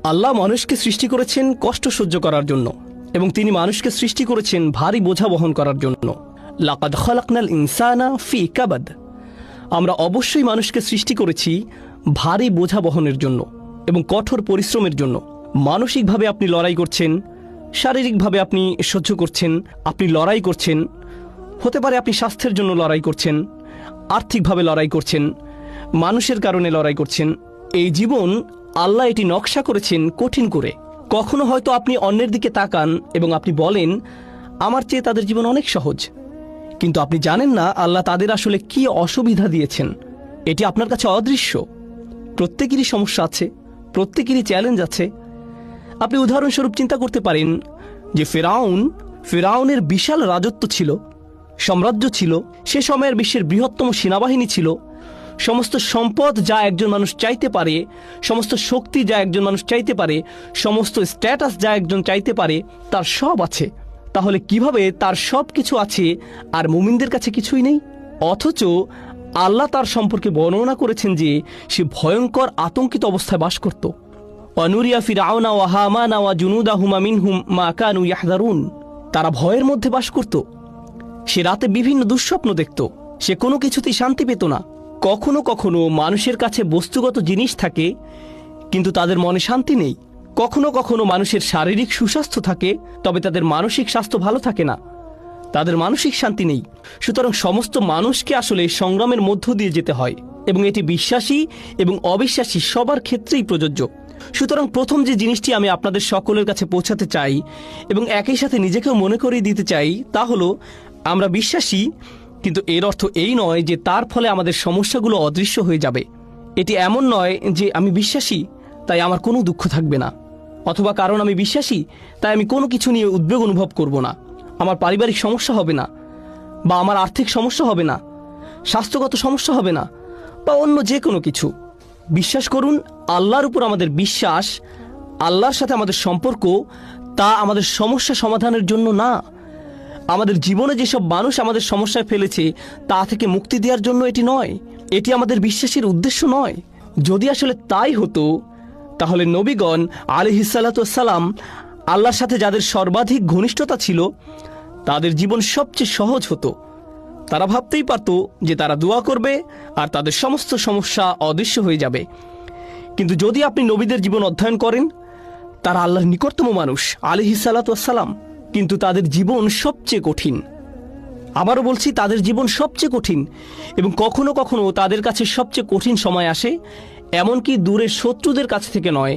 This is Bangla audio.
আল্লাহ মানুষকে সৃষ্টি করেছেন কষ্ট সহ্য করার জন্য, এবং তিনি মানুষকে সৃষ্টি করেছেন ভারী বোঝা বহন করার জন্য। লাকাদ খালাকনাল ইনসানা ফি কাবাদ। আমরা অবশ্যই মানুষকে সৃষ্টি করেছি ভারী বোঝা বহনের জন্য এবং কঠোর পরিশ্রমের জন্য। মানসিকভাবে আপনি লড়াই করছেন, শারীরিকভাবে আপনি সহ্য করছেন, আপনি লড়াই করছেন। হতে পারে আপনি স্বাস্থ্যের জন্য লড়াই করছেন, আর্থিকভাবে লড়াই করছেন, মানুষের কারণে লড়াই করছেন। এই জীবন আল্লাহ এটি নকশা করেছেন কঠিন করে। কখনো হয়তো আপনি অন্যের দিকে তাকান এবং আপনি বলেন, আমার চেয়ে তাদের জীবন অনেক সহজ। কিন্তু আপনি জানেন না আল্লাহ তাদের আসলে কি অসুবিধা দিয়েছেন। এটি আপনার কাছে অদৃশ্য। প্রত্যেকেরই সমস্যা আছে, প্রত্যেকেরই চ্যালেঞ্জ আছে। আপনি উদাহরণস্বরূপ চিন্তা করতে পারেন যে ফেরাউনের বিশাল রাজত্ব ছিল, সাম্রাজ্য ছিল, সে সময়ের বিশ্বের বৃহত্তম সেনাবাহিনী ছিল, সমস্ত সম্পদ যা একজন মানুষ চাইতে পারে, সমস্ত শক্তি যা একজন মানুষ চাইতে পারে, সমস্ত স্ট্যাটাস যা একজন চাইতে পারে, তার সব আছে। তাহলে কিভাবে তার সব কিছু আছে আর মুমিনদের কাছে কিছুই নেই? অথচ আল্লাহ তার সম্পর্কে বর্ণনা করেছেন যে সে ভয়ঙ্কর আতঙ্কিত অবস্থায় বাস করত। অনুরিয়া ফিরআউনা ওয়া হামানা ওয়া জুনুদাহুমা মিনহুম মা কানু ইয়াহযারুন। তারা ভয়ের মধ্যে বাস করত। সে রাতে বিভিন্ন দুঃস্বপ্ন দেখত। সে কোনো কিছুতেই শান্তি পেত না। কখনো কখনো মানুষের কাছে বস্তুগত জিনিস থাকে, কিন্তু তাদের মনে শান্তি নেই। কখনো কখনো মানুষের শারীরিক সুস্বাস্থ্য থাকে, তবে তাদের মানসিক স্বাস্থ্য ভালো থাকে না, তাদের মানসিক শান্তি নেই। সুতরাং সমস্ত মানুষকে আসলে সংগ্রামের মধ্য দিয়ে যেতে হয়, এবং এটি বিশ্বাসী এবং অবিশ্বাসী সবার ক্ষেত্রেই প্রযোজ্য। সুতরাং প্রথম যে জিনিসটি আমি আপনাদের সকলের কাছে পৌঁছাতে চাই এবং একই সাথে নিজেকেও মনে করিয়ে দিতে চাই, তা হলো আমরা বিশ্বাসী, কিন্তু এর অর্থ এই নয় যে তার ফলে আমাদের সমস্যাগুলো অদৃশ্য হয়ে যাবে। এটি এমন নয় যে আমি বিশ্বাসী তাই আমার কোনো দুঃখ থাকবে না, অথবা কারণ আমি বিশ্বাসী তাই আমি কোনো কিছু নিয়ে উদ্বেগ অনুভব করব না। আমার পারিবারিক সমস্যা হবে না, বা আমার আর্থিক সমস্যা হবে না, স্বাস্থ্যগত সমস্যা হবে না, বা অন্য যে কোনো কিছু। বিশ্বাস করুন, আল্লাহর উপর আমাদের বিশ্বাস, আল্লাহর সাথে আমাদের সম্পর্ক, তা আমাদের সমস্যা সমাধানের জন্য না। আমাদের জীবনে যেসব মানুষ আমাদের সমস্যায় ফেলেছে তা থেকে মুক্তি দেওয়ার জন্য এটি নয়। এটি আমাদের বিশ্বাসের উদ্দেশ্য নয়। যদি আসলে তাই হতো, তাহলে নবীগণ আলাইহিসসালাম আল্লাহর সাথে যাদের সর্বাধিক ঘনিষ্ঠতা ছিল, তাদের জীবন সবচেয়ে সহজ হতো। তারা ভাবতেই পারত যে তারা দোয়া করবে আর তাদের সমস্ত সমস্যা অদৃশ্য হয়ে যাবে। কিন্তু যদি আপনি নবীদের জীবন অধ্যয়ন করেন, তারা আল্লাহর নিকটতম মানুষ আলাইহিসসালাম, কিন্তু তাদের জীবন সবচেয়ে কঠিন। আবারও বলছি, তাদের জীবন সবচেয়ে কঠিন, এবং কখনো কখনো তাদের কাছে সবচেয়ে কঠিন সময় আসে, এমনকি দূরের শত্রুদের কাছ থেকে নয়,